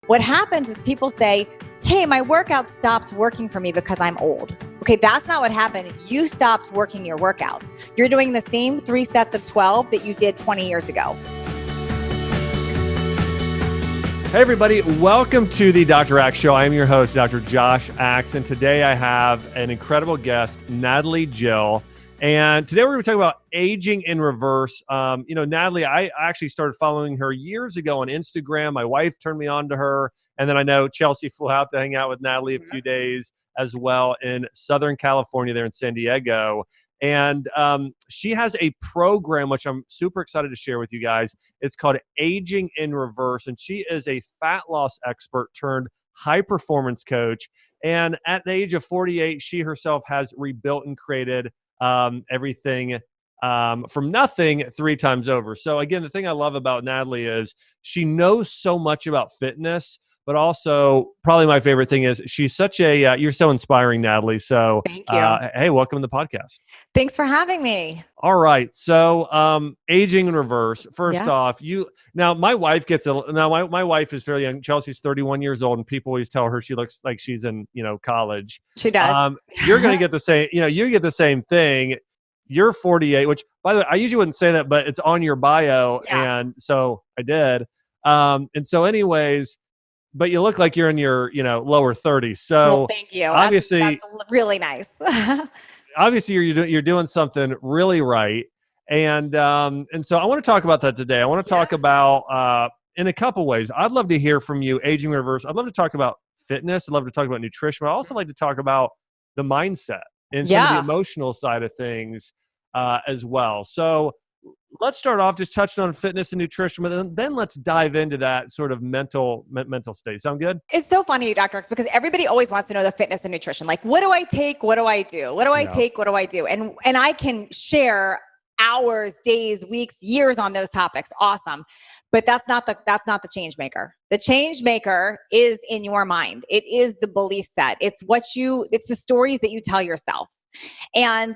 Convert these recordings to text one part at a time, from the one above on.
What happens is people say, hey, my workout stopped working for me because I'm old. Okay, that's not what happened. You stopped working your workouts. You're doing the same 3 sets of 12 that you did 20 years ago. Hey everybody, welcome to the Dr. Axe Show. I am your host, Dr. Josh Axe, and today I have an incredible guest, Natalie Jill. And today we're going to be talking about aging in reverse. Natalie, I actually started following her years ago on Instagram. My wife turned me on to her. And then I know Chelsea flew out to hang out with Natalie a few days as well in Southern California, there in San Diego. And she has a program, which I'm super excited to share with you guys. It's called Aging in Reverse. And she is a fat loss expert turned high performance coach. And at the age of 48, she herself has rebuilt and created everything from nothing 3 times over. So again, the thing I love about Natalie is she knows so much about fitness, but also probably my favorite thing is she's such a, you're so inspiring, Natalie. So thank you. Hey, welcome to the podcast. Thanks for having me. All right. So aging in reverse, first off, my wife my wife is fairly young. Chelsea's 31 years old and people always tell her she looks like she's in, college. She does. You're going to get the same, you get the same thing. You're 48, which by the way, I usually wouldn't say that, but it's on your bio. Yeah. And so I did. And so anyways, but you look like you're in your, lower 30s. So well, thank you. Obviously, that's really nice. Obviously you're doing something really right. And so I want to talk about that today. I want to talk about, in a couple ways. I'd love to hear from you, aging reverse. I'd love to talk about fitness. I'd love to talk about nutrition, but I also like to talk about the mindset and some of the emotional side of things as well. So let's start off just touching on fitness and nutrition, but then let's dive into that sort of mental state. Sound good? It's so funny, Dr. X, because everybody always wants to know the fitness and nutrition. Like, what do I take? What do I do? What do I take? What do I do? And I can share hours, days, weeks, years on those topics. Awesome. But that's not the change maker. The change maker is in your mind. It is the belief set. It's the stories that you tell yourself. And,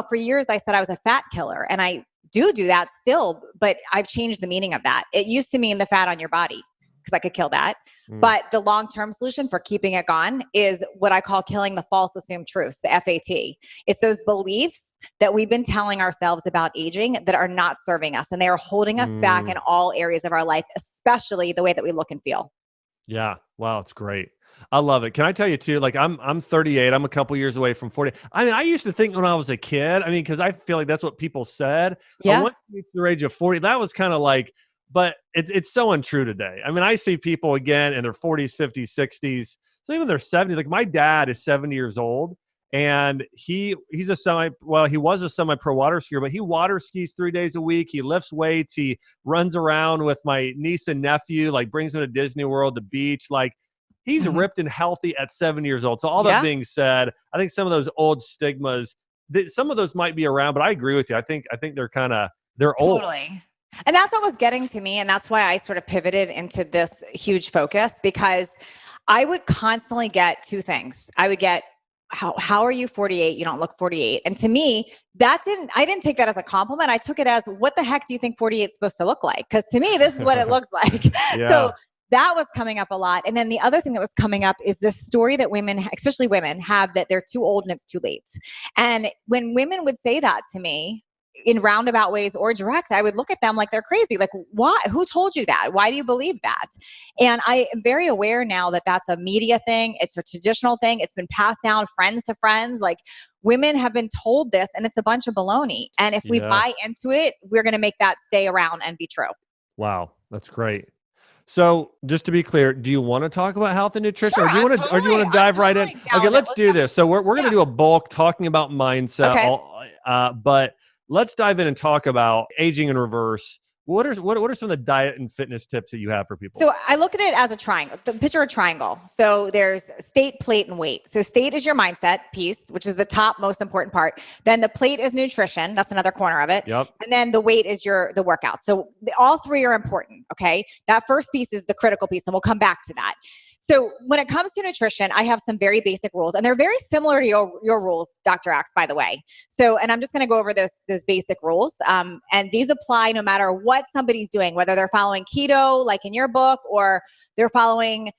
for years I said I was a fat killer, and I do that still, but I've changed the meaning of that. It used to mean the fat on your body because I could kill that. But the long-term solution for keeping it gone is what I call killing the false assumed truths, the FAT. It's those beliefs that we've been telling ourselves about aging that are not serving us, and they are holding us back in all areas of our life, especially the way that we look and feel. Yeah. Wow. It's great. I love it. Can I tell you too, like I'm 38, I'm a couple years away from 40. I mean, I used to think when I was a kid, because I feel like that's what people said. Yeah. Once you reach the age of 40, that was kind of like, but it's so untrue today. I mean, I see people again in their 40s, 50s, 60s, so even their 70s. Like my dad is 70 years old, and he was a semi-pro water skier, but he water skis 3 days a week. He lifts weights. He runs around with my niece and nephew, like brings them to Disney World, the beach, like. He's ripped and healthy at 7 years old. So all that being said, I think some of those old stigmas, some of those might be around, but I agree with you. I think they're old. Totally. And that's what was getting to me. And that's why I sort of pivoted into this huge focus, because I would constantly get 2 things. I would get, how are you 48? You don't look 48. And to me, I didn't take that as a compliment. I took it as, what the heck do you think 48 is supposed to look like? Because to me, this is what it looks like. So that was coming up a lot. And then the other thing that was coming up is this story that women, especially women, have, that they're too old and it's too late. And when women would say that to me in roundabout ways or direct, I would look at them like they're crazy. Like, why? Who told you that? Why do you believe that? And I am very aware now that that's a media thing. It's a traditional thing. It's been passed down friends to friends. Like, women have been told this, and it's a bunch of baloney. And if we buy into it, we're going to make that stay around and be true. Wow. That's great. So just to be clear, do you want to talk about health and nutrition, sure, or do you want to dive right in? Okay, let's do this. So we're going to do a bulk talking about mindset, but let's dive in and talk about aging in reverse. What are some of the diet and fitness tips that you have for people? So I look at it as a triangle. Picture a triangle. So there's state, plate, and weight. So state is your mindset piece, which is the top most important part. Then the plate is nutrition. That's another corner of it. Yep. And then the weight is the workout. So all 3 are important. Okay. That first piece is the critical piece, and we'll come back to that. So when it comes to nutrition, I have some very basic rules, and they're very similar to your rules, Dr. Axe, by the way. So, and I'm just going to go over those basic rules. And these apply no matter what what somebody's doing, whether they're following keto, like in your book, or they're following,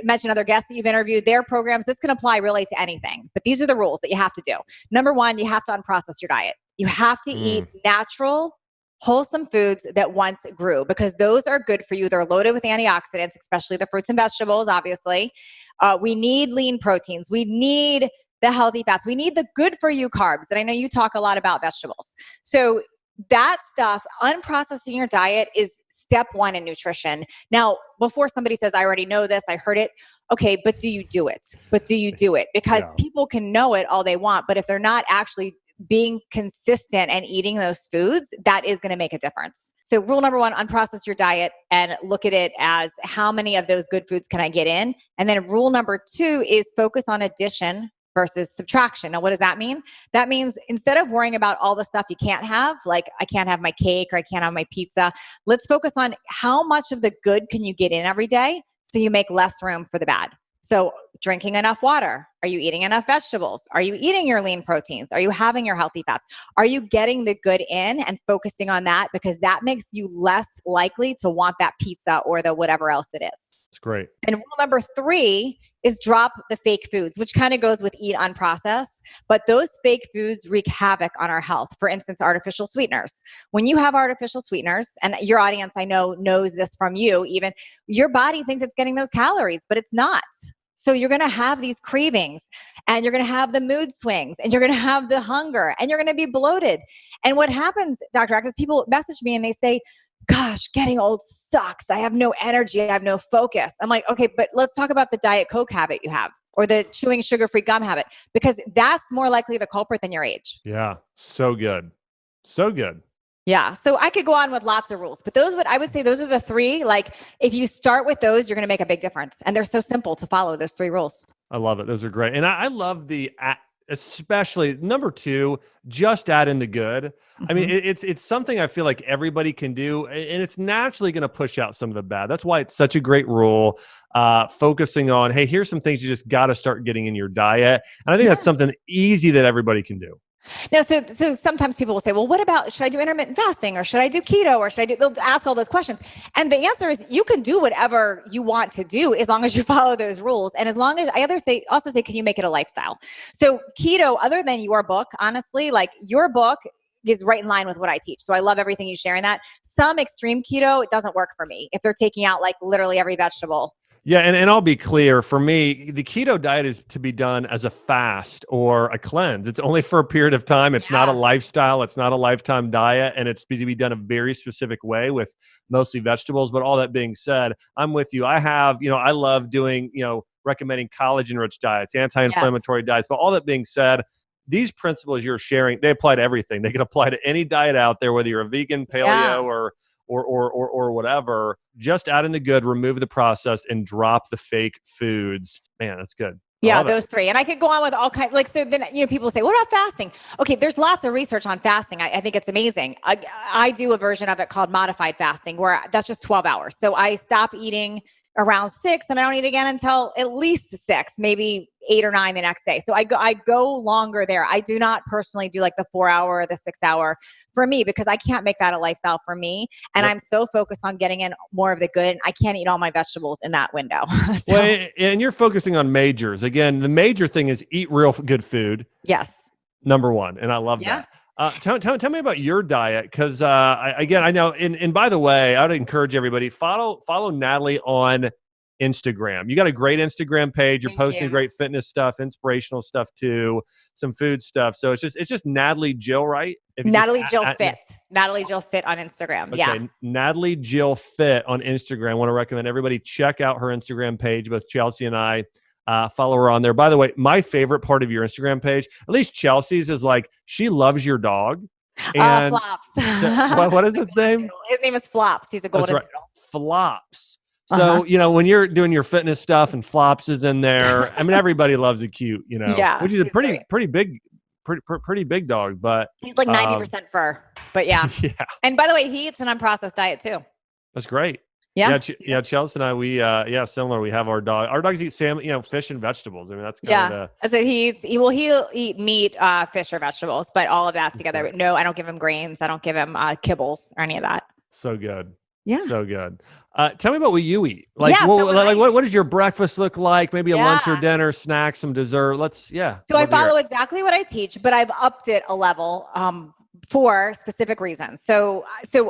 mentioned other guests that you've interviewed, their programs. This can apply really to anything, but these are the rules that you have to do. Number one, you have to unprocess your diet. You have to eat natural, wholesome foods that once grew, because those are good for you. They're loaded with antioxidants, especially the fruits and vegetables, obviously. We need lean proteins. We need the healthy fats. We need the good for you carbs. And I know you talk a lot about vegetables. So that stuff, unprocessing your diet, is step one in nutrition. Now, before somebody says, I already know this, I heard it. Okay, but do you do it? Because people can know it all they want, but if they're not actually being consistent and eating those foods, that is going to make a difference. So rule number one, unprocess your diet and look at it as how many of those good foods can I get in? And then rule number two is focus on addition versus subtraction. Now, what does that mean? That means instead of worrying about all the stuff you can't have, like I can't have my cake or I can't have my pizza, let's focus on how much of the good can you get in every day so you make less room for the bad. So drinking enough water. Are you eating enough vegetables? Are you eating your lean proteins? Are you having your healthy fats? Are you getting the good in and focusing on that? Because that makes you less likely to want that pizza or the whatever else it is. It's great. And rule number three is drop the fake foods, which kind of goes with eat unprocessed. But those fake foods wreak havoc on our health. For instance, artificial sweeteners. When you have artificial sweeteners, and your audience I know knows this from you, even your body thinks it's getting those calories, but it's not. So you're going to have these cravings, and you're going to have the mood swings, and you're going to have the hunger, and you're going to be bloated. And what happens, Dr. Axe, is people message me and they say, gosh, getting old sucks. I have no energy. I have no focus. I'm like, okay, but let's talk about the Diet Coke habit you have, or the chewing sugar-free gum habit, because that's more likely the culprit than your age. Yeah. So good. So good. Yeah. So I could go on with lots of rules, but I would say those are the three. Like if you start with those, you're going to make a big difference. And they're so simple to follow, those three rules. I love it. Those are great. And I love especially number two, just add in the good. Mm-hmm. I mean, it's something I feel like everybody can do, and it's naturally going to push out some of the bad. That's why it's such a great rule, focusing on, hey, here's some things you just got to start getting in your diet. And I think that's something easy that everybody can do. Now, so sometimes people will say, well, what about, should I do intermittent fasting, or should I do keto, or they'll ask all those questions. And the answer is you can do whatever you want to do as long as you follow those rules. And as long as also say, can you make it a lifestyle? So keto, other than your book, honestly, like your book is right in line with what I teach. So I love everything you share in that. Some extreme keto, it doesn't work for me if they're taking out like literally every vegetable. Yeah. And I'll be clear, for me, the keto diet is to be done as a fast or a cleanse. It's only for a period of time. It's not a lifestyle. It's not a lifetime diet. And it's to be done a very specific way with mostly vegetables. But all that being said, I'm with you. I have, I love doing, recommending collagen-rich diets, anti-inflammatory diets. But all that being said, these principles you're sharing, they apply to everything. They can apply to any diet out there, whether you're a vegan, paleo, or whatever. Just add in the good, remove the processed, and drop the fake foods. Man, that's good. Yeah, those three. And I could go on with all kinds. Like, so then, people say, what about fasting? Okay, there's lots of research on fasting. I think it's amazing. I do a version of it called modified fasting, where that's just 12 hours. So I stop eating around 6 and I don't eat again until at least 6, maybe 8 or 9 the next day. So I go longer there. I do not personally do like the 4-hour or the 6-hour for me, because I can't make that a lifestyle for me. And I'm so focused on getting in more of the good. I can't eat all my vegetables in that window. Well, and you're focusing on majors. Again, the major thing is eat real good food. Yes. Number one. And I love that. Tell me about your diet, because I know. And by the way, I would encourage everybody follow Natalie on Instagram. You got a great Instagram page. You're posting great fitness stuff, inspirational stuff too, some food stuff. So it's just Natalie Jill, right? Natalie Jill Fit. Natalie Jill Fit on Instagram. Okay, yeah. Natalie Jill Fit on Instagram. I want to recommend everybody check out her Instagram page. Both Chelsea and I follow her on there. By the way, my favorite part of your Instagram page, at least Chelsea's, is like she loves your dog. And Flops. what is his name? His name is Flops. He's a golden doodle. Flops. So, when you're doing your fitness stuff and Flops is in there, I mean, everybody loves a cute, which is a pretty big dog, but he's like 90% fur, but yeah. And by the way, he eats an unprocessed diet too. That's great. Yeah. Chelsea and I, similar. We have our dog. Our dogs eat salmon, fish and vegetables. I mean, that's kind of Yeah. I said he'll eat meat, fish or vegetables, but all of that together. great. No, I don't give him grains. I don't give him kibbles or any of that. So good. Yeah. So good. Tell me about what you eat. What does your breakfast look like? Maybe a lunch or dinner, snacks, some dessert. So I follow exactly what I teach, but I've upped it a level for specific reasons. So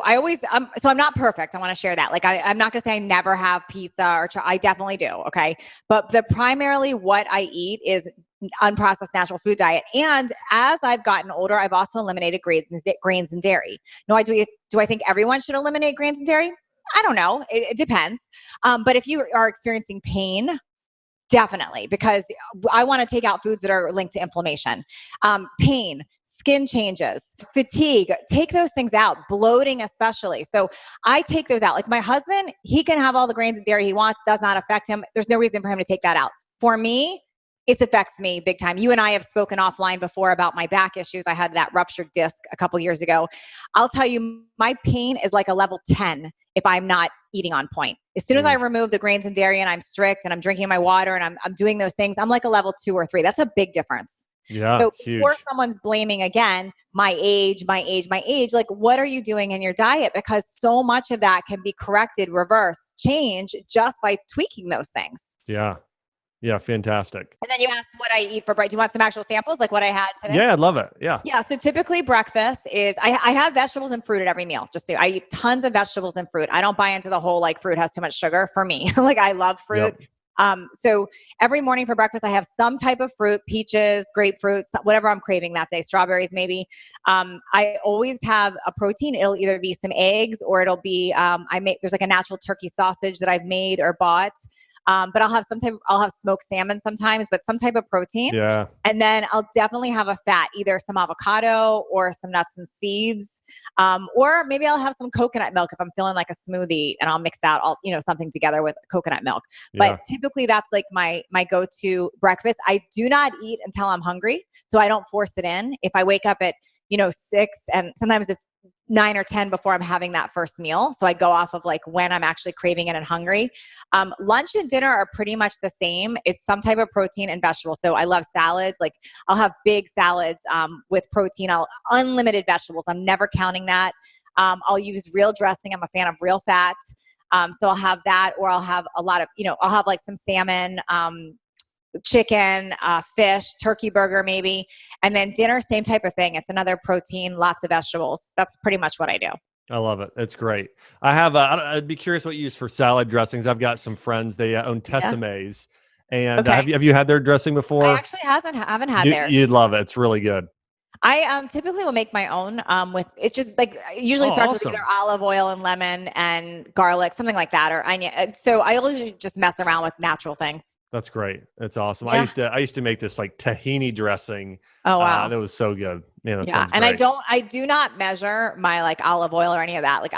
I'm not perfect. I want to share that. Like I'm not going to say I never have pizza I definitely do. Okay. But primarily what I eat is unprocessed natural food diet. And as I've gotten older, I've also eliminated grains and dairy. No, do I think everyone should eliminate grains and dairy? I don't know. It depends. But if you are experiencing pain, definitely, because I want to take out foods that are linked to inflammation, pain, skin changes, fatigue, take those things out, bloating especially. So I take those out. Like my husband, he can have all the grains and dairy he wants, does not affect him. There's no reason for him to take that out. For me, it affects me big time. You and I have spoken offline before about my back issues. I had that ruptured disc a couple years ago. I'll tell you, my pain is like a level 10 if I'm not eating on point. As soon as I remove the grains and dairy and I'm strict and I'm drinking my water and I'm doing those things, I'm like a level 2 or 3. That's a big difference. Yeah, so huge. Before someone's blaming again, my age, like what are you doing in your diet? Because so much of that can be corrected, reversed, changed just by tweaking those things. Yeah. Yeah, fantastic. And then you asked what I eat for breakfast. Do you want some actual samples, like what I had today? Yeah, I'd love it. Yeah. Yeah. So typically breakfast is, I have vegetables and fruit at every meal. Just so I eat tons of vegetables and fruit. I don't buy into the whole like fruit has too much sugar for me. Like I love fruit. Yep. So every morning for breakfast, I have some type of fruit, peaches, grapefruit, whatever I'm craving that day, strawberries maybe. I always have a protein. It'll either be some eggs or it'll be, there's like a natural turkey sausage that I've made or bought. But I'll have smoked salmon sometimes, but some type of protein. Yeah. And then I'll definitely have a fat, either some avocado or some nuts and seeds. Or maybe I'll have some coconut milk if I'm feeling like a smoothie, and I'll mix that something together with coconut milk. But typically that's like my go-to breakfast. I do not eat until I'm hungry. So I don't force it in. If I wake up at, 6 and sometimes it's 9 or 10 before I'm having that first meal. So I go off of like when I'm actually craving it and hungry. Lunch and dinner are pretty much the same. It's some type of protein and vegetable. So I love salads. Like I'll have big salads with protein, unlimited vegetables. I'm never counting that. I'll use real dressing. I'm a fan of real fat. So I'll have that, or I'll have a lot of, I'll have like some salmon, chicken, fish, turkey burger maybe. And then dinner, same type of thing. It's another protein, lots of vegetables. That's pretty much what I do. I love it. It's great. I have, I'd be curious what you use for salad dressings. I've got some friends, they own Tesame's. And have you had their dressing before? I actually haven't had theirs. You'd love it. It's really good. I typically will make my own it's just like usually starts with either olive oil and lemon and garlic, something like that, or onion. So I always just mess around with natural things. That's great. That's awesome. Yeah. I used to make this like tahini dressing. Oh wow. That was so good. Man, yeah. And great. I do not measure my like olive oil or any of that. Like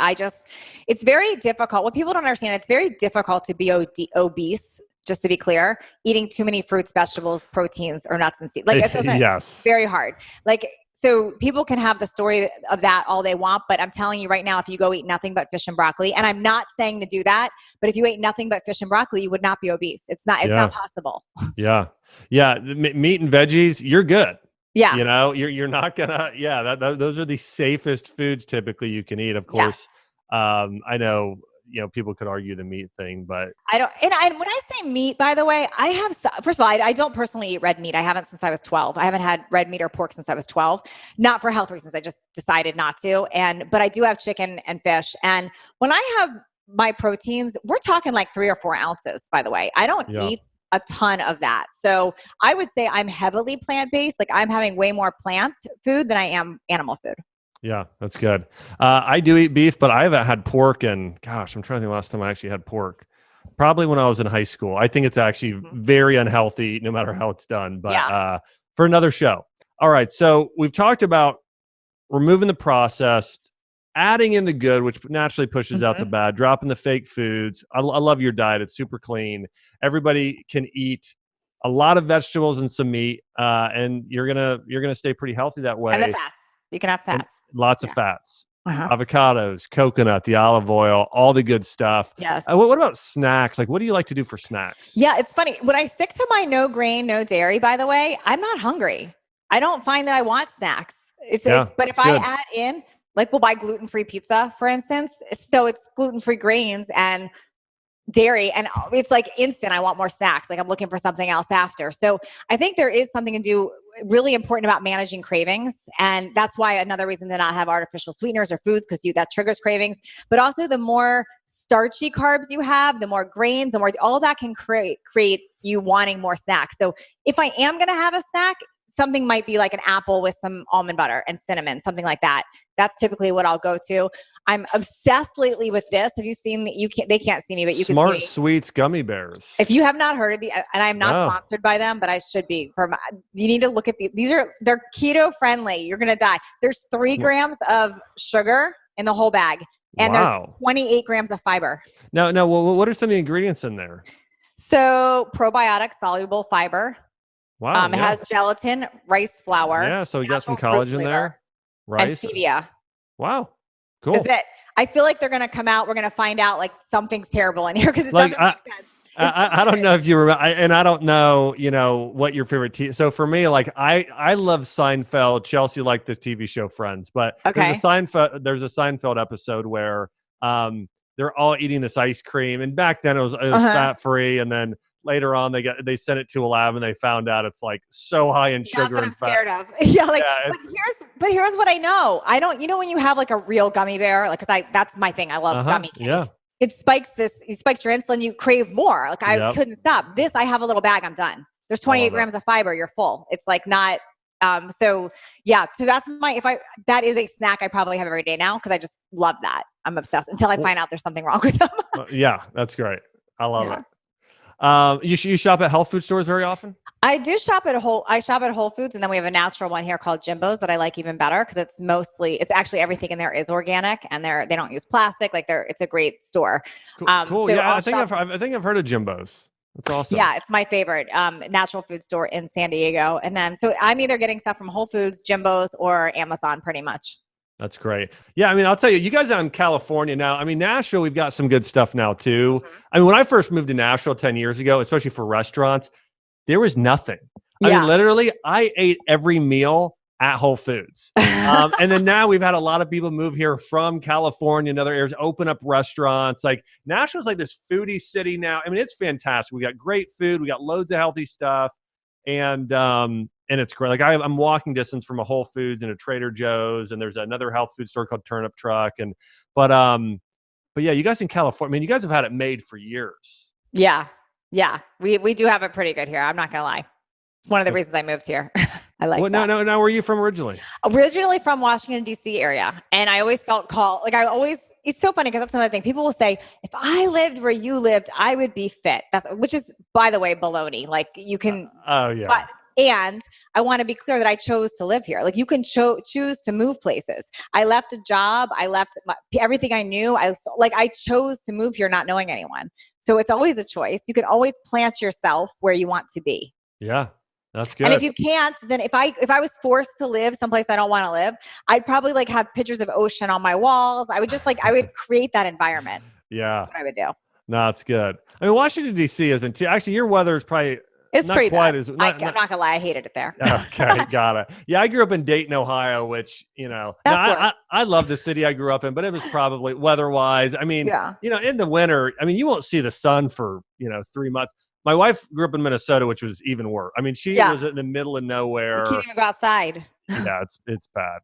it's very difficult. What people don't understand, it's very difficult to be obese. Just to be clear, eating too many fruits, vegetables, proteins, or nuts and seeds. Like it doesn't, yes. Very hard. Like, so people can have the story of that all they want, but I'm telling you right now, if you go eat nothing but fish and broccoli, and I'm not saying to do that, but if you ate nothing but fish and broccoli, you would not be obese. It's not possible. Yeah. Yeah. Meat and veggies, you're good. Yeah. You're not gonna, those are the safest foods typically you can eat. Of course, yes. I know, people could argue the meat thing, but I don't. And when I say meat, by the way, first of all, I don't personally eat red meat. I haven't since I was 12. I haven't had red meat or pork since I was 12. Not for health reasons. I just decided not to. But I do have chicken and fish. And when I have my proteins, we're talking like 3 or 4 ounces, by the way. I don't eat a ton of that. So I would say I'm heavily plant-based. Like I'm having way more plant food than I am animal food. Yeah, that's good. I do eat beef, but I haven't had pork. And gosh, I'm trying to think the last time I actually had pork. Probably when I was in high school. I think it's actually very unhealthy no matter how it's done. But for another show. All right. So we've talked about removing the processed, adding in the good, which naturally pushes out the bad, dropping the fake foods. I love your diet. It's super clean. Everybody can eat a lot of vegetables and some meat, and you're gonna stay pretty healthy that way. And the fats. You can have fats. Lots of fats. Uh-huh. avocados, coconut, the olive oil, all the good stuff. Yes. What about snacks? Like, what do you like to do for snacks? Yeah, it's funny. When I stick to my no grain, no dairy, by the way, I'm not hungry. I don't find that I want snacks. But if it's I good. add in, like we'll buy gluten-free pizza, for instance. It's gluten-free grains and dairy, and it's like instant. I want more snacks. Like I'm looking for something else after. So I think there is something to do really important about managing cravings. And that's why another reason to not have artificial sweeteners or foods, because that triggers cravings. But also the more starchy carbs you have, the more grains, the more all that can create you wanting more snacks. So if I am going to have a snack, something might be like an apple with some almond butter and cinnamon, something like that. That's typically what I'll go to. I'm obsessed lately with this. Have you seen they can't see me, but you Smart can see me. Sweets gummy bears. If you have not heard of and I'm not sponsored by them, but I should be. You need to look at they're keto friendly. You're going to die. There's 3 grams of sugar in the whole bag. And there's 28 grams of fiber. No. Well, what are some of the ingredients in there? So probiotic soluble fiber. Wow. It has gelatin, rice flour. Yeah. So you got some collagen there. Rice. And stevia. Wow. Cool. That's it. I feel like they're going to come out. We're going to find out like something's terrible in here because it doesn't make sense. I don't know if you remember, and I don't know, what your favorite So for me, like I love Seinfeld. Chelsea liked the TV show Friends, but there's a Seinfeld episode where they're all eating this ice cream, and back then it was fat free, and then later on they sent it to a lab and they found out it's like so high in sugar and fat. That's what I'm scared of. Yeah, like but here's what I know. I don't when you have like a real gummy bear, like cuz that's my thing. I love gummy cake. Yeah. It spikes your insulin, you crave more. Like I couldn't stop. This I have a little bag, I'm done. There's 28 grams of fiber, you're full. It's like not so that's that is a snack I probably have every day now because I just love that. I'm obsessed until I find out there's something wrong with them. Yeah, that's great. I love it. You shop at health food stores very often? I do shop at Whole Foods, and then we have a natural one here called Jimbo's that I like even better because it's actually everything in there is organic and they don't use plastic. It's a great store. Cool. So I think I've heard of Jimbo's. That's awesome. Yeah, it's my favorite natural food store in San Diego. And then so I'm either getting stuff from Whole Foods, Jimbo's, or Amazon pretty much. That's great. Yeah, I mean, I'll tell you guys out in California now, I mean, Nashville, we've got some good stuff now too. Mm-hmm. I mean, when I first moved to Nashville 10 years ago, especially for restaurants, there was nothing. I mean, literally, I ate every meal at Whole Foods. And then now we've had a lot of people move here from California and other areas, open up restaurants. Like Nashville's like this foodie city now. I mean, it's fantastic. We got great food. We got loads of healthy stuff. And it's great. Like I'm walking distance from a Whole Foods and a Trader Joe's, and there's another health food store called Turnip Truck. But yeah, you guys in California, I mean, you guys have had it made for years. Yeah. Yeah. We do have it pretty good here. I'm not going to lie. It's one of the reasons I moved here. I like that. No. Where are you from originally? Originally from Washington, D.C. area. And I always felt called, it's so funny because that's another thing. People will say, if I lived where you lived, I would be fit. Which is, by the way, baloney. Like you can. Oh, yeah. And I want to be clear that I chose to live here. Like you can choose to move places. I left a job. I left everything I knew. I chose to move here not knowing anyone. So it's always a choice. You can always plant yourself where you want to be. Yeah. That's good. And if you can't, then if I was forced to live someplace I don't want to live, I'd probably have pictures of ocean on my walls. I would just I would create that environment. Yeah. That's what I would do. No, it's good. I mean, Washington, D.C. isn't too. Actually, your weather is probably it's not pretty quite bad. I'm not going to lie. I hated it there. Okay. Got it. Yeah. I grew up in Dayton, Ohio, which, I love the city I grew up in, but it was probably weather-wise. I mean, in the winter, I mean, you won't see the sun for, 3 months. My wife grew up in Minnesota, which was even worse. I mean, she was in the middle of nowhere. You can't even go outside. Yeah, it's bad.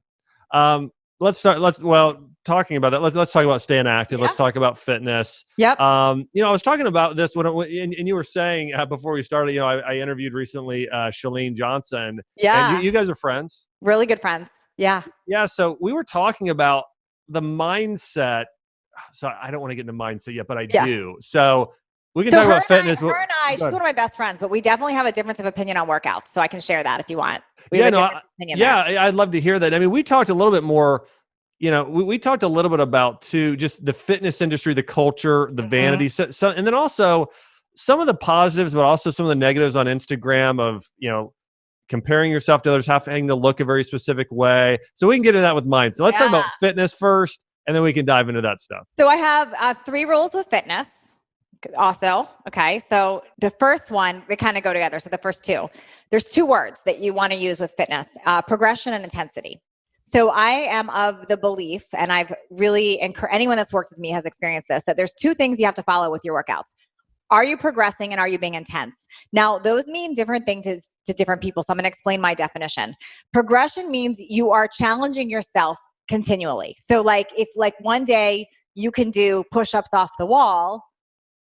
Talking about that, let's talk about staying active. Yeah. Let's talk about fitness. Yep. I was talking about this and you were saying before we started, I interviewed recently Chalene Johnson. Yeah. And you guys are friends? Really good friends. Yeah. Yeah. So we were talking about the mindset. So I don't want to get into mindset yet, but I do. So we can talk about fitness. Her and I, she's one of my best friends, but we definitely have a difference of opinion on workouts. So I can share that if you want. I'd love to hear that. I mean, we talked a little bit more, we talked a little bit about too, just the fitness industry, the culture, the vanity. So, and then also some of the positives, but also some of the negatives on Instagram of, comparing yourself to others, having to look a very specific way. So we can get into that with mine. So let's talk about fitness first, and then we can dive into that stuff. So I have 3 rules with fitness also. Okay. So the first one, they kind of go together. So the first 2, there's 2 words that you want to use with fitness, progression and intensity. So I am of the belief, and I've really anyone that's worked with me has experienced this, that there's 2 things you have to follow with your workouts. Are you progressing and are you being intense? Now, those mean different things to different people. So I'm going to explain my definition. Progression means you are challenging yourself continually. So if one day you can do push-ups off the wall,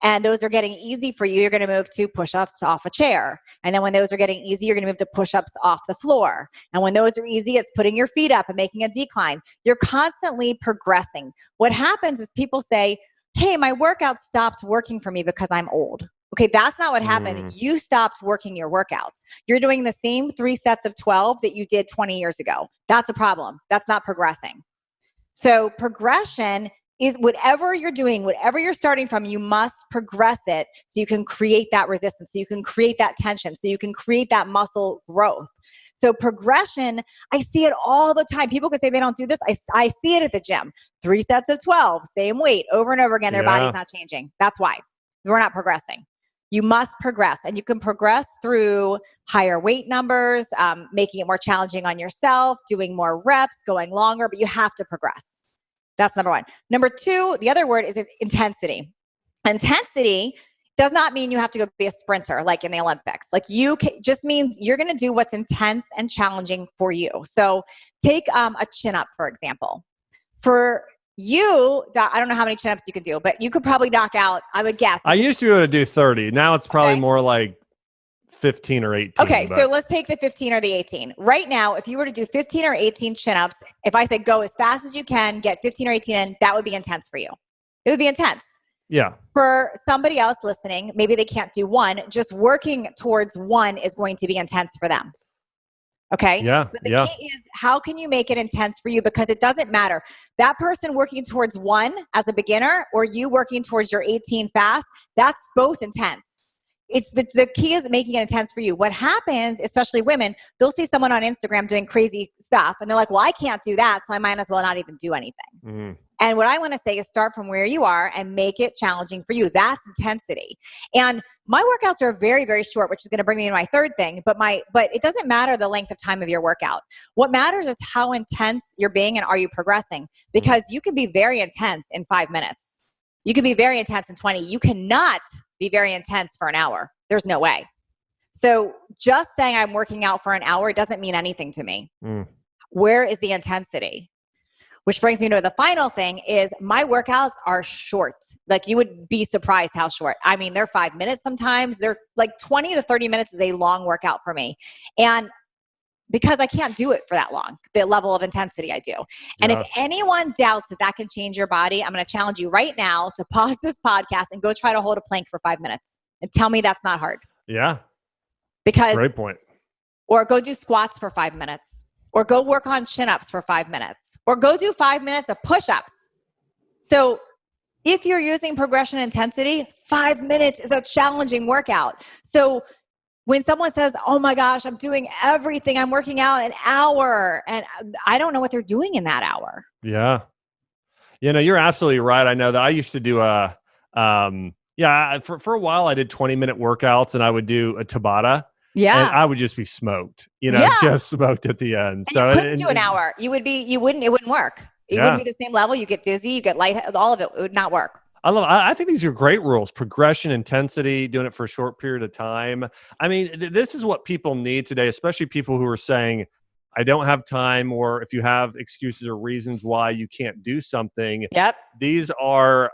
and those are getting easy for you, you're going to move to push-ups off a chair. And then when those are getting easy, you're going to move to push-ups off the floor. And when those are easy, it's putting your feet up and making a decline. You're constantly progressing. What happens is people say, hey, my workout stopped working for me because I'm old. Okay, that's not what happened. You stopped working your workouts. You're doing the same 3 sets of 12 that you did 20 years ago. That's a problem. That's not progressing. So progression is whatever you're doing, whatever you're starting from, you must progress it so you can create that resistance, so you can create that tension, so you can create that muscle growth. So progression, I see it all the time. People can say they don't do this. I see it at the gym. 3 sets of 12, same weight, over and over again. Their body's not changing. That's why. We're not progressing. You must progress, and you can progress through higher weight numbers, making it more challenging on yourself, doing more reps, going longer, but you have to progress. That's number 1. Number 2, the other word is intensity. Intensity does not mean you have to go be a sprinter like in the Olympics. Just means you're going to do what's intense and challenging for you. So take a chin up, for example. For you, I don't know how many chin ups you could do, but you could probably knock out, I would guess. I used to be able to do 30. Now it's probably more like 15 or 18. Okay, so let's take the 15 or the 18. Right now, if you were to do 15 or 18 chin-ups, if I said go as fast as you can, get 15 or 18 in, that would be intense for you. It would be intense. Yeah. For somebody else listening, maybe they can't do 1. Just working towards 1 is going to be intense for them. Okay? Yeah. But the key is, how can you make it intense for you? Because it doesn't matter. That person working towards 1 as a beginner or you working towards your 18 fast, that's both intense. It's the key is making it intense for you. What happens, especially women, they'll see someone on Instagram doing crazy stuff and they're like, well, I can't do that, so I might as well not even do anything. And what I want to say is start from where you are and make it challenging for you. That's intensity. And my workouts are very, very short, which is going to bring me to my 3rd thing. But it doesn't matter the length of time of your workout. What matters is how intense you're being and are you progressing? Because you can be very intense in 5 minutes. You can be very intense in 20. You cannot be very intense for an hour. There's no way. So just saying I'm working out for an hour doesn't mean anything to me. Where is the intensity? Which brings me to the final thing is my workouts are short. You would be surprised how short. I mean, they're 5 minutes sometimes. They're 20 to 30 minutes is a long workout for me. And because I can't do it for that long, the level of intensity I do. And if anyone doubts that can change your body, I'm going to challenge you right now to pause this podcast and go try to hold a plank for 5 minutes and tell me that's not hard. Yeah. Because great point. Or go do squats for 5 minutes, or go work on chin-ups for 5 minutes, or go do 5 minutes of push-ups. So if you're using progression intensity, 5 minutes is a challenging workout. So when someone says, oh my gosh, I'm doing everything, I'm working out an hour, and I don't know what they're doing in that hour. Yeah. You're absolutely right. I know that I used to do for a while, I did 20-minute workouts and I would do a Tabata. Yeah. And I would just be smoked, just smoked at the end. And so you couldn't do an hour. It wouldn't work. It wouldn't be the same level. You get dizzy, you get light, all of it would not work. I think these are great rules. Progression, intensity, doing it for a short period of time. I mean, this is what people need today, especially people who are saying, I don't have time, or if you have excuses or reasons why you can't do something. Yep. These are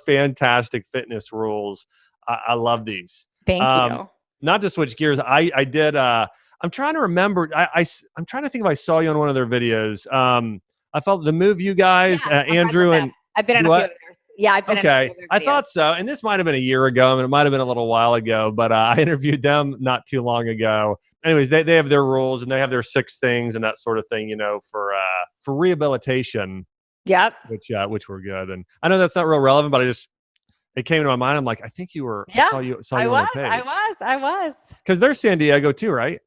fantastic fitness rules. I love these. Thank you. Not to switch gears. I did, I'm trying to remember. I'm trying to think if I saw you on one of their videos. I felt the Move You guys, Andrew and I've been on a few of theirs. Yeah, I've been okay. I thought so. And this might have been a year ago. I mean, it might have been a little while ago, but I interviewed them not too long ago. Anyways, they have their rules and they have their 6 things and that sort of thing, for rehabilitation. Yep. Which were good. And I know that's not real relevant, but it came to my mind. I'm like, I think you were. Yeah, I saw you I on was. the page. I was. Because they're San Diego too, right?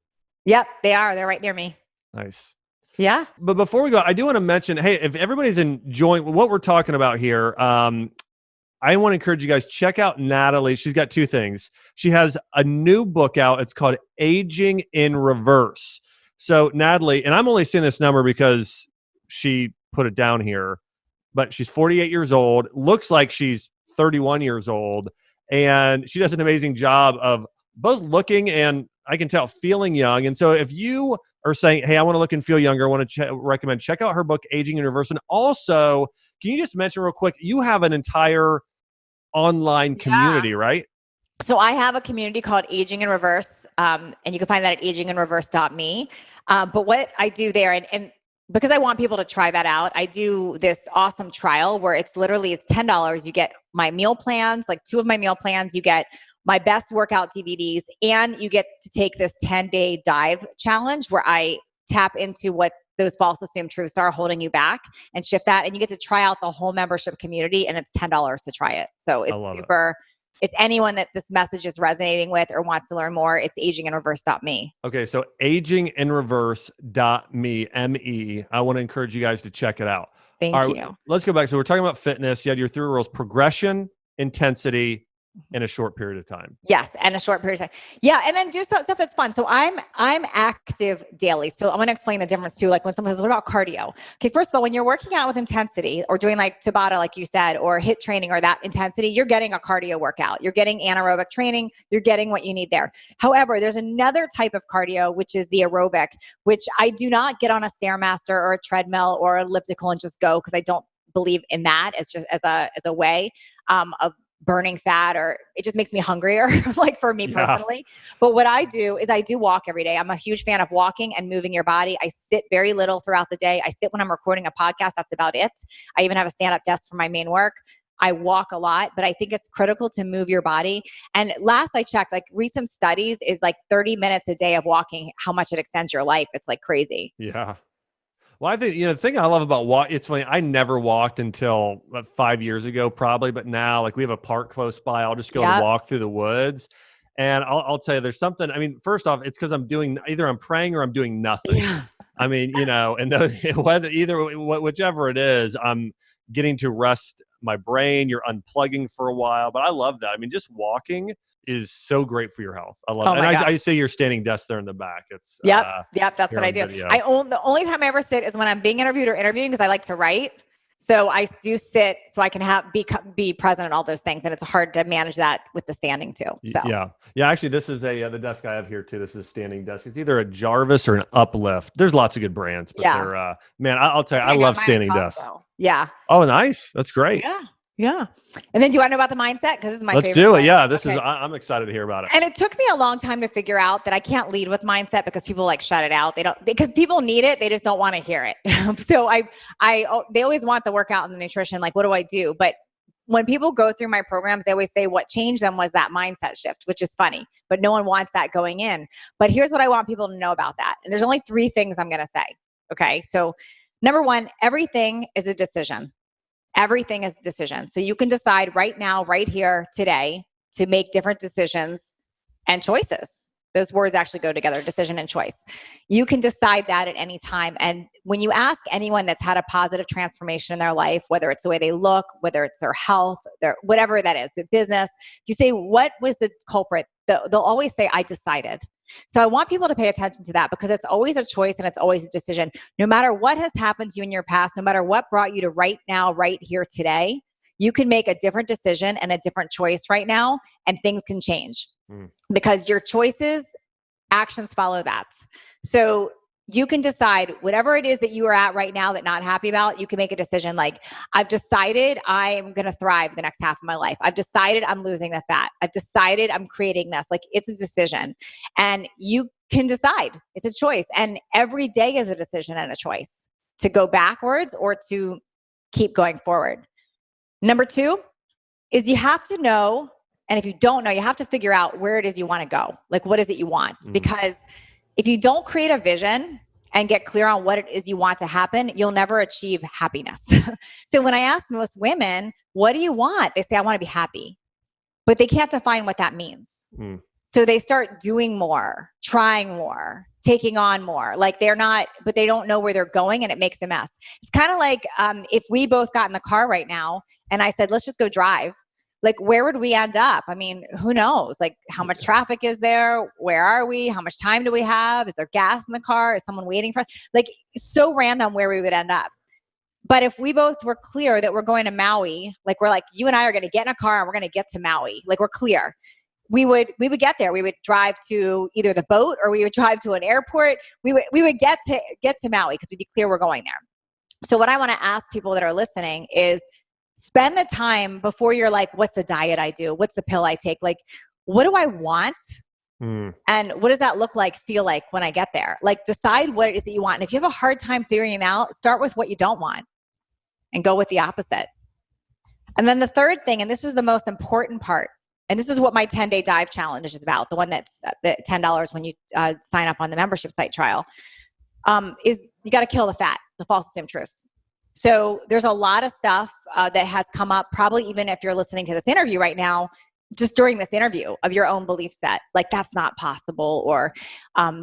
Yep, they are. They're right near me. Nice. Yeah. But before we go, I do want to mention, hey, if everybody's enjoying what we're talking about here, I want to encourage you guys, check out Natalie. She's got two things. She has a new book out. It's called Aging in Reverse. So Natalie, and I'm only saying this number because she put it down here, but she's 48 years old, looks like she's 31 years old, and she does an amazing job of both looking and, I can tell, feeling young. And so if you are saying, hey, I want to look and feel younger, I want to recommend, check out her book, Aging in Reverse. And also, can you just mention real quick, you have an entire online community, right? So I have a community called Aging in Reverse, and you can find that at aginginreverse.me. But what I do there, and because I want people to try that out, I do this awesome trial where it's $10. You get my meal plans, like 2 of my meal plans. You get my best workout DVDs, and you get to take this 10-day dive challenge where I tap into what those false assumed truths are holding you back and shift that. And you get to try out the whole membership community, and it's $10 to try it. So it's super, it's anyone that this message is resonating with or wants to learn more. It's aginginreverse.me. Okay. So aginginreverse.me, M-E. I want to encourage you guys to check it out. Thank you. Let's go back. So we're talking about fitness. You had your 3 rules: progression, intensity, in a short period of time. Yes, and a short period of time. Yeah, and then do stuff that's fun. So I'm active daily. So I'm going to explain the difference too. Like when someone says, "What about cardio?" Okay, first of all, when you're working out with intensity or doing like Tabata, like you said, or HIIT training or that intensity, you're getting a cardio workout. You're getting anaerobic training. You're getting what you need there. However, there's another type of cardio, which is the aerobic, which I do not get on a Stairmaster or a treadmill or elliptical and just go, because I don't believe in that as just as a way of burning fat, or it just makes me hungrier, like for me personally. But what I do is I do walk every day. I'm a huge fan of walking and moving your body. I sit very little throughout the day. I sit when I'm recording a podcast. That's about it. I even have a stand-up desk for my main work. I walk a lot, but I think it's critical to move your body. And last I checked, like recent studies is like 30 minutes a day of walking, how much it extends your life. It's like crazy. Yeah. Well, I think, the thing I love about it's funny, I never walked until 5 years ago, probably, but now, like, we have a park close by. I'll just go and walk through the woods. And I'll tell you, there's something, I mean, first off, it's because I'm praying or I'm doing nothing. Yeah. I mean, and those, whichever it is, I'm getting to rest my brain. You're unplugging for a while, but I love that. I mean, just walking is so great for your health. I love it. And I see your standing desk there in the back. It's Yep. That's what I do. Video. The only time I ever sit is when I'm being interviewed or interviewing, because I like to write. So I do sit so I can be present in all those things. And it's hard to manage that with the standing too. So yeah. Actually, this is the desk I have here too. This is a standing desk. It's either a Jarvis or an Uplift. There's lots of good brands, but they're man, I'll tell you, I love standing desks. Yeah. Oh, nice. That's great. Yeah. And then do you want to know about the mindset? Because this is my favorite. Let's do it. One. Yeah. I'm excited to hear about it. And it took me a long time to figure out that I can't lead with mindset, because people like shut it out. Because people need it. They just don't want to hear it. So they always want the workout and the nutrition. Like, what do I do? But when people go through my programs, they always say what changed them was that mindset shift, which is funny, but no one wants that going in. But here's what I want people to know about that. And there's only 3 things I'm going to say. Okay. So number 1, everything is a decision. Everything is a decision. So you can decide right now, right here, today, to make different decisions and choices. Those words actually go together, decision and choice. You can decide that at any time. And when you ask anyone that's had a positive transformation in their life, whether it's the way they look, whether it's their health, whatever that is, their business, you say, what was the culprit? They'll always say, I decided. So I want people to pay attention to that, because it's always a choice and it's always a decision. No matter what has happened to you in your past, no matter what brought you to right now, right here today, you can make a different decision and a different choice right now, and things can change because your choices, actions follow that. So you can decide whatever it is that you are at right now that not happy about. You can make a decision like, I've decided I'm going to thrive the next half of my life. I've decided I'm losing the fat. I've decided I'm creating this. Like, it's a decision, and you can decide. It's a choice. And every day is a decision and a choice to go backwards or to keep going forward. Number 2 is you have to know. And if you don't know, you have to figure out where it is you want to go. Like, what is it you want? Because if you don't create a vision and get clear on what it is you want to happen, you'll never achieve happiness. So when I ask most women, what do you want? They say, I want to be happy, but they can't define what that means. So they start doing more, trying more, taking on more. Like they're not, but they don't know where they're going, and it makes a mess. It's kind of like if we both got in the car right now and I said, let's just go drive. Like, where would we end up? I mean, who knows? Like, how much traffic is there? Where are we? How much time do we have? Is there gas in the car? Is someone waiting for us? Like, so random where we would end up. But if we both were clear that we're going to Maui, like we're like, you and I are going to get in a car and we're going to get to Maui. Like, we're clear. We would get there. We would drive to either the boat or we would drive to an airport. We would get to Maui because we'd be clear we're going there. So what I want to ask people that are listening is, spend the time before you're like, what's the diet I do? What's the pill I take? Like, what do I want? And what does that look like, feel like when I get there? Like, decide what it is that you want. And if you have a hard time figuring it out, start with what you don't want and go with the opposite. And then the third thing, and this is the most important part, and this is what my 10-day dive challenge is about, the one that's the $10 when you sign up on the membership site trial, is you got to kill the fat, the false assumed truths. So there's a lot of stuff that has come up, probably even if you're listening to this interview right now, just during this interview, of your own belief set. Like, that's not possible, or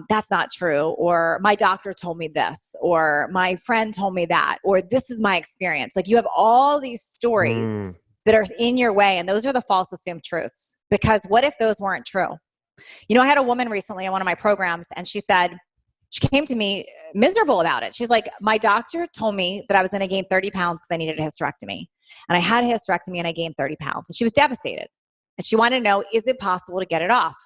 that's not true, or my doctor told me this, or my friend told me that, or this is my experience. Like, you have all these stories that are in your way, and those are the false assumed truths. Because what if those weren't true? You know, I had a woman recently in one of my programs, and she came to me miserable about it. She's like, my doctor told me that I was going to gain 30 pounds because I needed a hysterectomy. And I had a hysterectomy and I gained 30 pounds. And she was devastated. And she wanted to know, is it possible to get it off?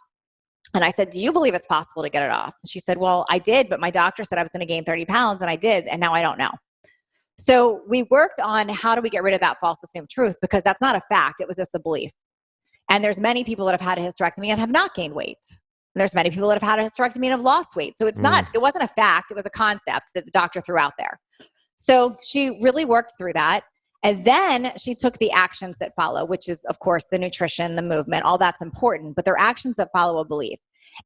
And I said, do you believe it's possible to get it off? And she said, well, I did, but my doctor said I was going to gain 30 pounds and I did. And now I don't know. So we worked on how do we get rid of that false assumed truth, because that's not a fact. It was just a belief. And there's many people that have had a hysterectomy and have not gained weight. And there's many people that have had a hysterectomy and have lost weight. So it wasn't a fact. It was a concept that the doctor threw out there. So she really worked through that. And then she took the actions that follow, which is, of course, the nutrition, the movement, all that's important, but they're actions that follow a belief.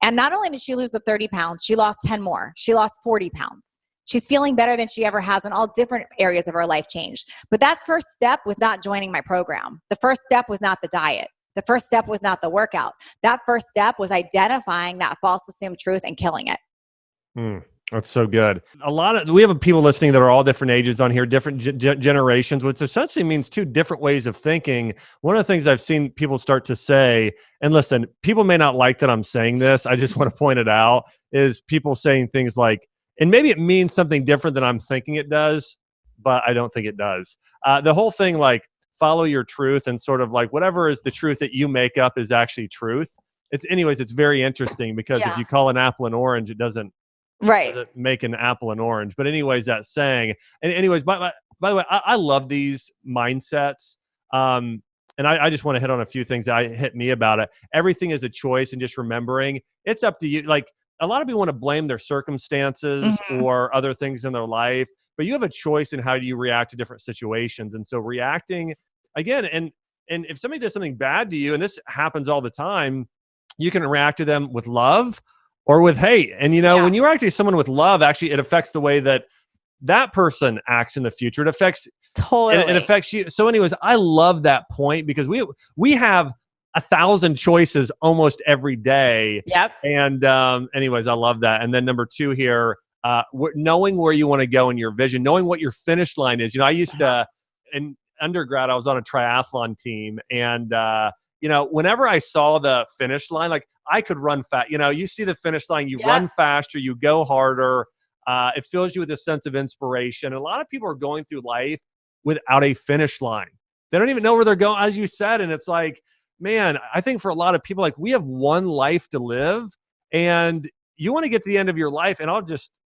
And not only did she lose the 30 pounds, she lost 10 more. She lost 40 pounds. She's feeling better than she ever has, and all different areas of her life changed. But that first step was not joining my program. The first step was not the diet. The first step was not the workout. That first step was identifying that false assumed truth and killing it. That's so good. We have people listening that are all different ages on here, different generations, which essentially means two different ways of thinking. One of the things I've seen people start to say, and listen, people may not like that I'm saying this, I just want to point it out, is people saying things like, and maybe it means something different than I'm thinking it does, but I don't think it does. The whole thing, like, follow your truth, and sort of like whatever is the truth that you make up is actually truth. It's very interesting, because if you call an apple an orange, it doesn't make an apple an orange. But anyways, that saying. And anyways, by the way, I love these mindsets. And I just want to hit on a few things that hit me about it. Everything is a choice, and just remembering it's up to you. Like, a lot of people want to blame their circumstances or other things in their life, but you have a choice in how do you react to different situations. And so reacting again, and if somebody does something bad to you, and this happens all the time, you can react to them with love or with hate. And, when you react to someone with love, actually, it affects the way that person acts in the future. It affects it affects you. So anyways, I love that point, because we have 1,000 choices almost every day. Yep. And anyways, I love that. And then number 2 here, knowing where you want to go in your vision, knowing what your finish line is. I used to, in undergrad, I was on a triathlon team, and whenever I saw the finish line, like, I could run fast. You see the finish line, you run faster, you go harder. It fills you with a sense of inspiration. And a lot of people are going through life without a finish line. They don't even know where they're going, as you said. And it's like, man, I think for a lot of people, like, we have one life to live, and you want to get to the end of your life. And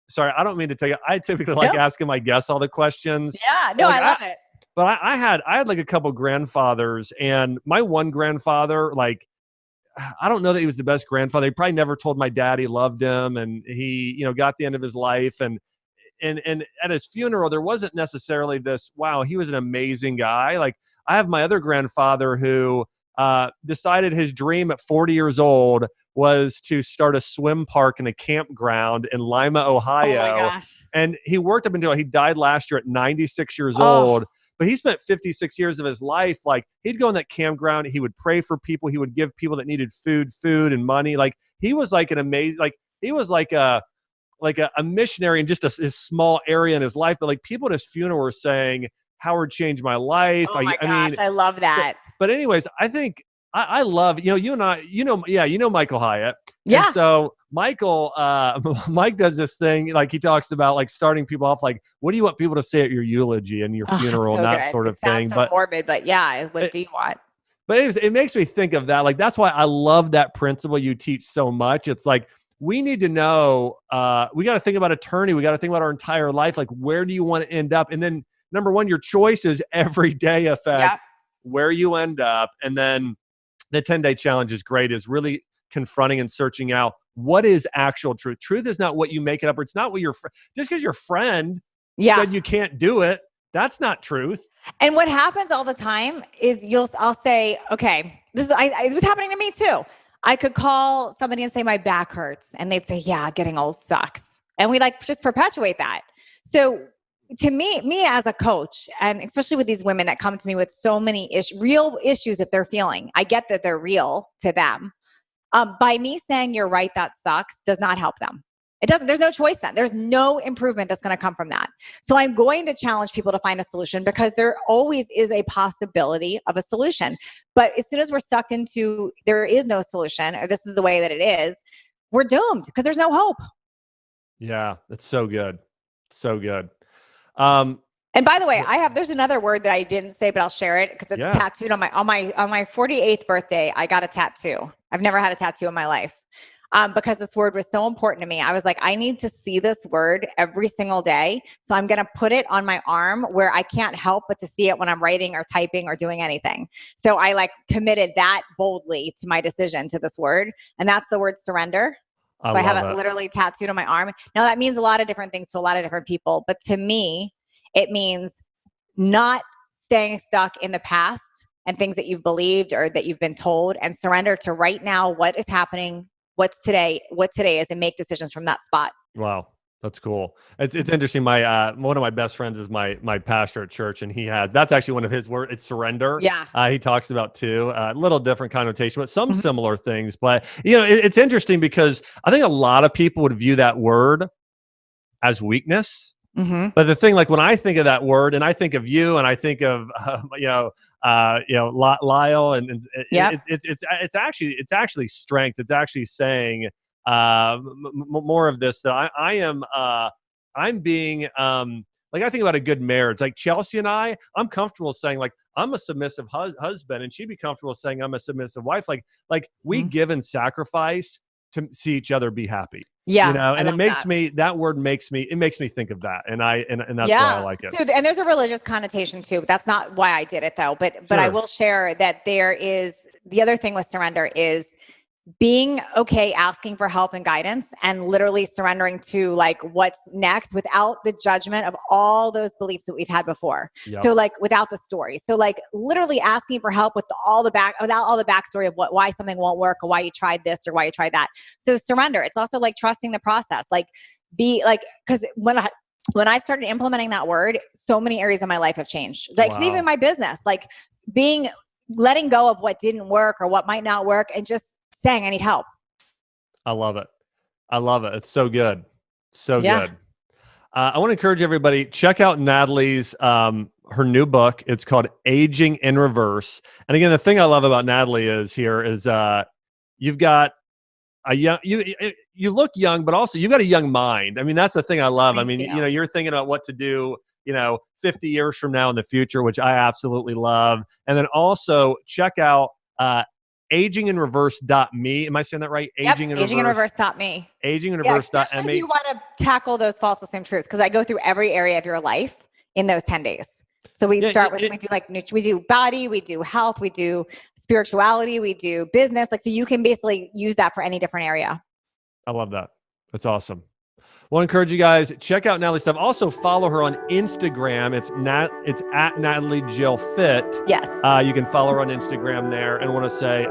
sorry, I don't mean to tell you, I typically like asking my guests all the questions. Yeah, no, I love it. But I had like a couple grandfathers, and my one grandfather, like, I don't know that he was the best grandfather. He probably never told my dad he loved him, and he, got the end of his life. And at his funeral, there wasn't necessarily this, wow, he was an amazing guy. Like, I have my other grandfather who decided his dream at 40 years old was to start a swim park in a campground in Lima, Ohio. Oh my gosh. And he worked up until he died last year at 96 years old. but he spent 56 years of his life, like he'd go in that campground, he would pray for people, he would give people that needed food and money. Like he was like an amazing, like he was like a missionary in just his small area in his life. But like people at his funeral were saying, Howard changed my life. Oh my gosh, I love that. But anyways, I think I love, you and I, Michael Hyatt. Yeah. And so Michael, Mike does this thing, like he talks about like starting people off, like, what do you want people to say at your eulogy and your funeral and that sort of thing. But morbid, but yeah, what do you want? But it makes me think of that. Like, that's why I love that principle you teach so much. It's like, we need to know, we got to think about eternity. We got to think about our entire life. Like, where do you want to end up? And then number one, your choices every day affect where you end up. And then the 10-day challenge is great, is really confronting and searching out what is actual truth. Truth is not what you make it up, or it's not what just because your friend said you can't do it, that's not truth. And what happens all the time is I'll say, okay, it was happening to me too. I could call somebody and say, my back hurts. And they'd say, yeah, getting old sucks. And we like just perpetuate that. So to me as a coach, and especially with these women that come to me with so many real issues that they're feeling, I get that they're real to them. By me saying you're right, that sucks, does not help them. It doesn't. There's no choice then. There's no improvement that's going to come from that. So I'm going to challenge people to find a solution, because there always is a possibility of a solution. But as soon as we're stuck into there is no solution, or this is the way that it is, we're doomed, because there's no hope. Yeah, that's so good. So good. And by the way, there's another word that I didn't say, but I'll share it because it's tattooed on my 48th birthday. I got a tattoo. I've never had a tattoo in my life. Because this word was so important to me. I was like, I need to see this word every single day. So I'm going to put it on my arm where I can't help but to see it when I'm writing or typing or doing anything. So I committed that boldly to my decision to this word. And that's the word surrender. So I have it literally tattooed on my arm. Now that means a lot of different things to a lot of different people. But to me, it means not staying stuck in the past and things that you've believed or that you've been told, and surrender to right now, what is happening, what today is, and make decisions from that spot. Wow. That's cool. It's interesting. My one of my best friends is my pastor at church, and that's actually one of his words. It's surrender. Yeah. He talks about too, a little different connotation, but some similar things. But it's interesting because I think a lot of people would view that word as weakness. Mm-hmm. But the thing, like when I think of that word, and I think of you, and I think of Lyle, and it's actually strength. It's actually saying more of this, that I'm being like, I think about a good marriage, like Chelsea and I'm comfortable saying, like, I'm a submissive husband, and she'd be comfortable saying I'm a submissive wife. Like we give and sacrifice to see each other be happy. Yeah. And that word makes me think of that. And that's why I like it. So, and there's a religious connotation too. That's not why I did it though. But Sure. I will share that there is, the other thing with surrender is being okay asking for help and guidance, and literally surrendering to like what's next without the judgment of all those beliefs that we've had before. Yep. So like without the story. So like literally asking for help without all the backstory of why something won't work, or why you tried this or why you tried that. So surrender. It's also like trusting the process. Like because when I started implementing that word, so many areas of my life have changed. Like even my business, like letting go of what didn't work or what might not work, and just saying, I need help. I love it. It's so good. So good. I want to encourage everybody, check out Natalie's, her new book. It's called Aging in Reverse. And again, the thing I love about Natalie is you've got you look young, but also you've got a young mind. I mean, that's the thing I love. Thank you. You're thinking about what to do, 50 years from now in the future, which I absolutely love. And then also check out, aginginreverse.me. Am I saying that right? Aginginreverse.me. Aginginreverse.me. Especially if you want to tackle those false assumed truths, because I go through every area of your life in those 10 days. So we start with, we do body, we do health, we do spirituality, we do business. So you can basically use that for any different area. I love that. That's awesome. Want to encourage you guys, check out Natalie's stuff. Also follow her on Instagram. It's at Natalie Jill Fit. Yes. You can follow her on Instagram there, and want to say,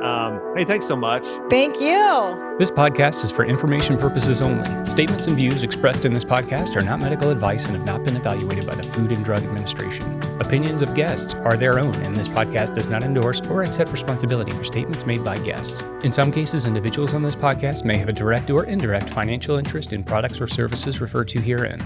hey, thanks so much. Thank you. This podcast is for information purposes only. Statements and views expressed in this podcast are not medical advice and have not been evaluated by the Food and Drug Administration. Opinions of guests are their own, and this podcast does not endorse or accept responsibility for statements made by guests. In some cases, individuals on this podcast may have a direct or indirect financial interest in products or services referred to herein.